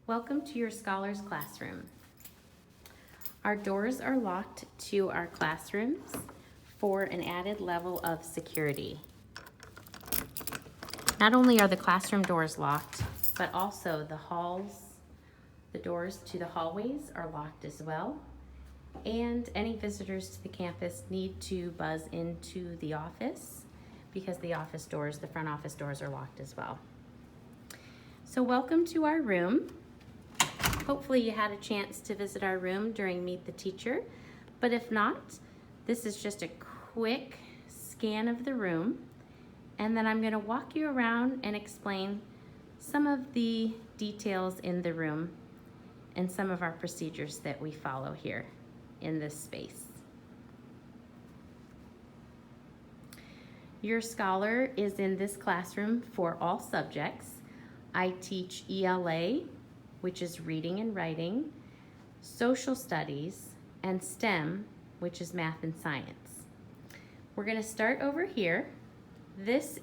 Welcome to your Scholars Classroom. Our doors are locked to our classrooms for an added level of security. Not only are the classroom doors locked, but also the doors to the hallways are locked as well. And any visitors to the campus need to buzz into the office because the front office doors are locked as well. So welcome to our room. Hopefully you had a chance to visit our room during Meet the Teacher, but if not, this is just a quick scan of the room, and then I'm going to walk you around and explain some of the details in the room and some of our procedures that we follow here in this space. Your scholar is in this classroom for all subjects. I teach ELA, which is reading and writing, social studies, and STEM, which is math and science. We're going to start over here. These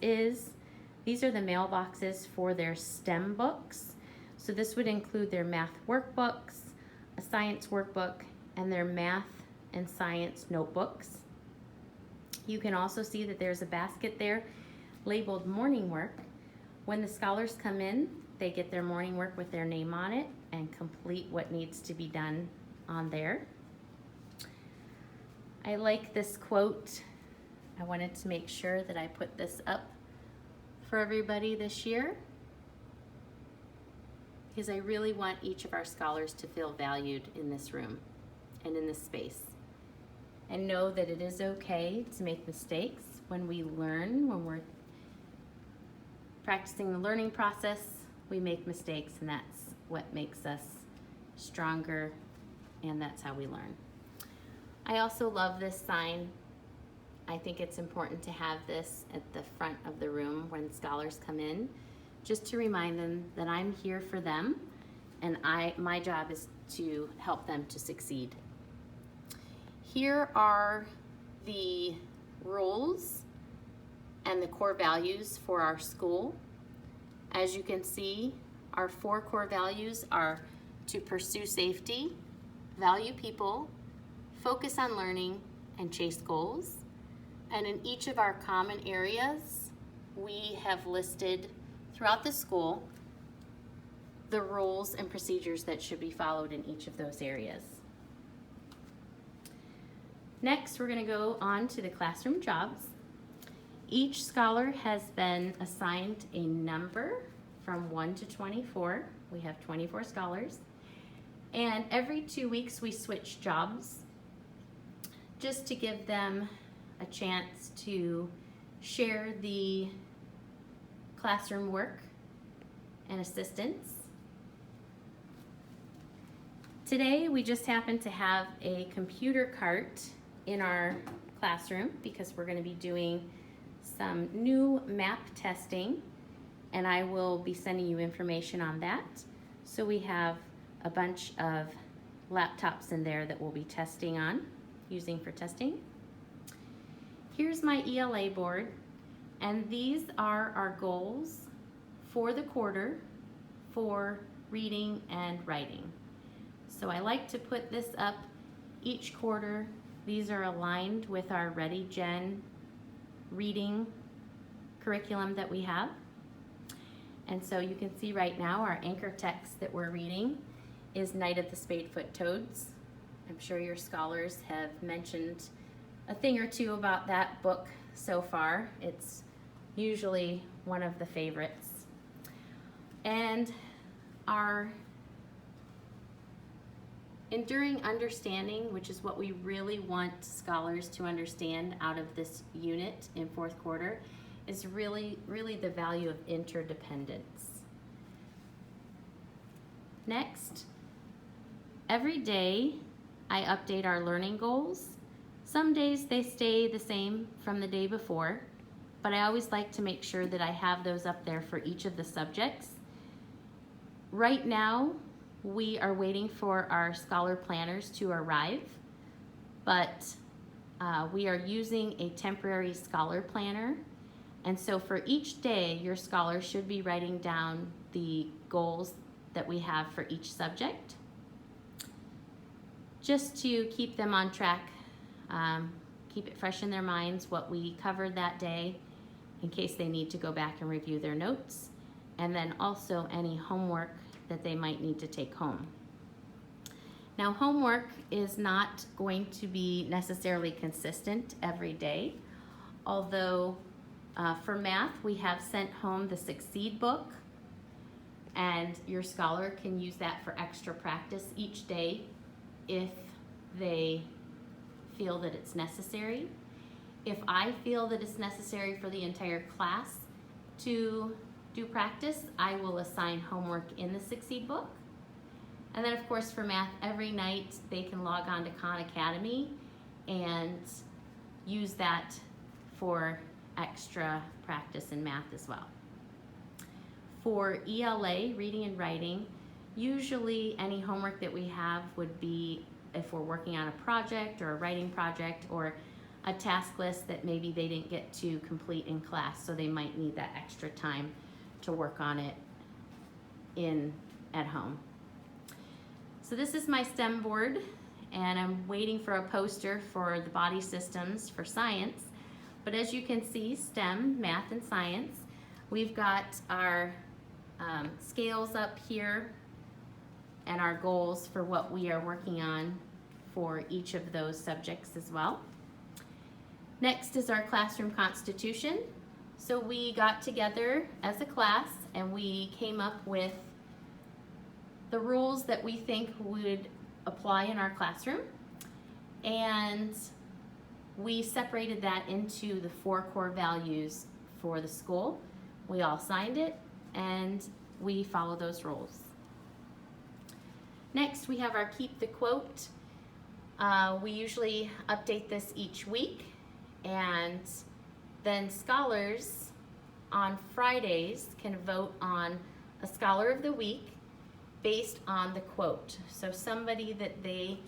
are the mailboxes for their STEM books. So this would include their math workbooks, a science workbook, and their math and science notebooks. You can also see that there's a basket there labeled morning work. When the scholars come in, they get their morning work with their name on it and complete what needs to be done on there. I like this quote. I wanted to make sure that I put this up for everybody this year because I really want each of our scholars to feel valued in this room and in this space. And know that it is okay to make mistakes when we learn, when we're practicing the learning process, we make mistakes, and that's what makes us stronger, and that's how we learn. I also love this sign. I think it's important to have this at the front of the room when scholars come in, just to remind them that I'm here for them, and my job is to help them to succeed. Here are the rules and the core values for our school. As you can see, our 4 core values are to pursue safety, value people, focus on learning, and chase goals. And in each of our common areas, we have listed throughout the school the rules and procedures that should be followed in each of those areas. Next, we're going to go on to the classroom jobs. Each scholar has been assigned a number from 1 to 24. We have 24 scholars. And every 2 weeks we switch jobs just to give them a chance to share the classroom work and assistance. Today we just happen to have a computer cart in our classroom because we're going to be doing some new map testing, and I will be sending you information on that. So we have a bunch of laptops in there that we'll be using for testing. Here's my Ela board, and these are our goals for the quarter for reading and writing. So I like to put this up each quarter. These are aligned with our Ready Gen reading curriculum that we have. And so you can see right now our anchor text that we're reading is Night of the Spadefoot Toads. I'm sure your scholars have mentioned a thing or two about that book so far. It's usually one of the favorites. And our enduring understanding, which is what we really want scholars to understand out of this unit in 4th quarter, is really the value of interdependence. Next, every day I update our learning goals. Some days they stay the same from the day before, but I always like to make sure that I have those up there for each of the subjects. Right now, we are waiting for our scholar planners to arrive, but we are using a temporary scholar planner. And so for each day, your scholar should be writing down the goals that we have for each subject, just to keep them on track, keep it fresh in their minds what we covered that day in case they need to go back and review their notes, and then also any homework that they might need to take home. Now, homework is not going to be necessarily consistent every day, although for math we have sent home the Succeed book, and your scholar can use that for extra practice each day if they feel that it's necessary. If I feel that it's necessary for the entire class to do practice, I will assign homework in the Succeed book. And then of course for math, every night they can log on to Khan Academy and use that for extra practice in math as well. For ELA, reading and writing, usually any homework that we have would be if we're working on a project or a writing project or a task list that maybe they didn't get to complete in class, so they might need that extra time to work on it at home. So this is my STEM board, and I'm waiting for a poster for the body systems for science. But as you can see, STEM, math and science, we've got our scales up here and our goals for what we are working on for each of those subjects as well. Next is our classroom constitution. So we got together as a class and we came up with the rules that we think would apply in our classroom, and we separated that into the 4 core values for the school. We all signed it and we follow those rules. Next, we have our Keep the Quote. We usually update this each week, and then scholars on Fridays can vote on a Scholar of the Week based on the quote. So somebody that they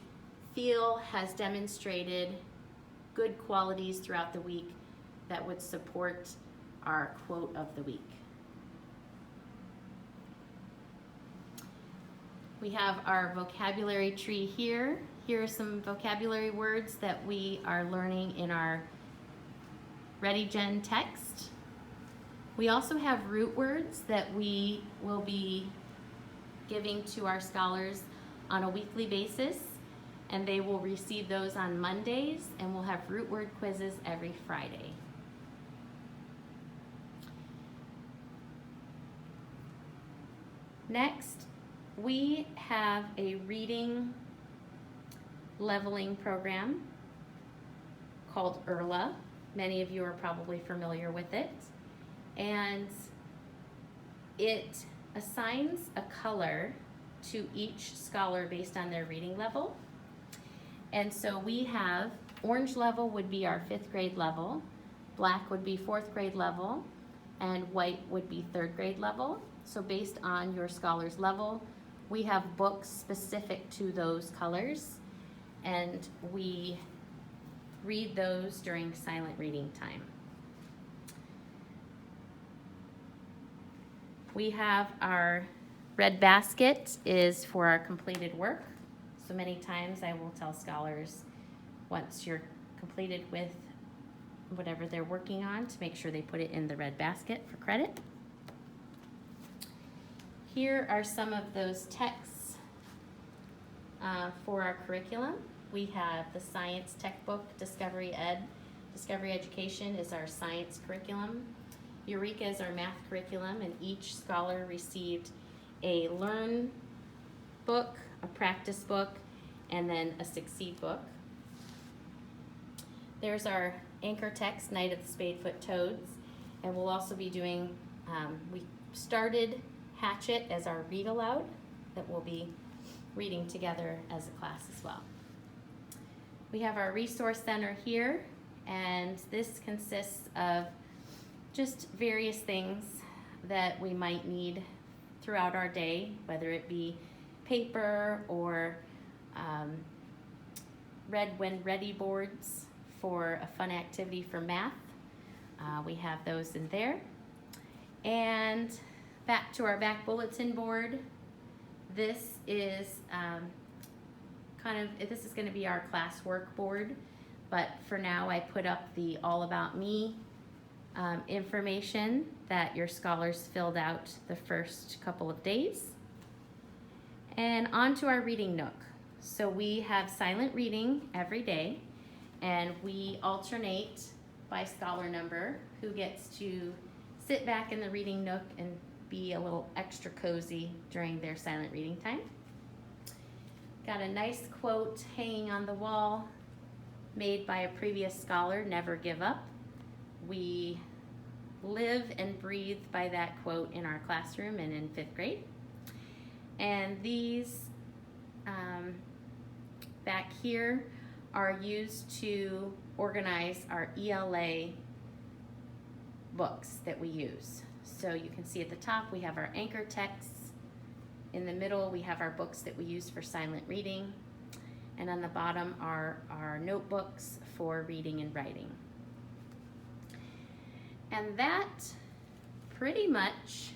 feel has demonstrated good qualities throughout the week that would support our quote of the week. We have our vocabulary tree here. Here are some vocabulary words that we are learning in our ReadyGen text. We also have root words that we will be giving to our scholars on a weekly basis, and they will receive those on Mondays, and we'll have root word quizzes every Friday. Next, we have a reading leveling program called Ela. Many of you are probably familiar with it, and it assigns a color to each scholar based on their reading level. And so we have orange level would be our 5th grade level, black would be 4th grade level, and white would be 3rd grade level. So based on your scholar's level, we have books specific to those colors, and we read those during silent reading time. We have our red basket is for our completed work. So many times I will tell scholars, once you're completed with whatever they're working on, to make sure they put it in the red basket for credit. Here are some of those texts for our curriculum. We have the science textbook, Discovery Education is our science curriculum. Eureka is our math curriculum, and each scholar received a Learn book, a practice book, and then a Succeed book. There's our anchor text, Night of the Spadefoot Toads, and we'll also be doing, we started Hatchet as our read aloud that we'll be reading together as a class as well. We have our resource center here, and this consists of just various things that we might need throughout our day, whether it be paper or Red Ready boards for a fun activity for math. We have those in there. And back to our back bulletin board, this is this is going to be our classwork board, but for now I put up the All About Me information that your scholars filled out the first couple of days. And on to our reading nook. So we have silent reading every day, and we alternate by scholar number who gets to sit back in the reading nook and be a little extra cozy during their silent reading time. Got a nice quote hanging on the wall made by a previous scholar, "Never give up." We live and breathe by that quote in our classroom and in 5th grade. And these back here are used to organize our ELA books that we use. So you can see at the top we have our anchor texts. In the middle we have our books that we use for silent reading. And on the bottom are our notebooks for reading and writing. And that pretty much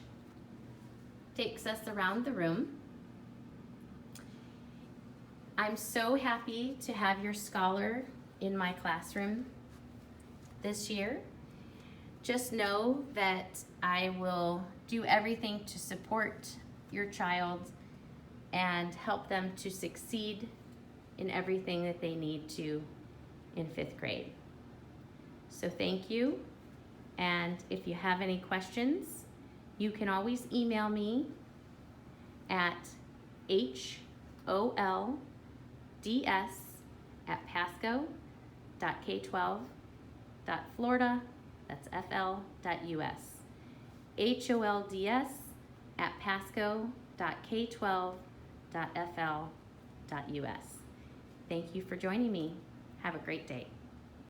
takes us around the room. I'm so happy to have your scholar in my classroom this year. Just know that I will do everything to support your child and help them to succeed in everything that they need to in 5th grade. So thank you. And if you have any questions, you can always email me at holds@pasco.k12.florida, that's fl.us. holds@pasco.k12.fl.us. Thank you for joining me. Have a great day.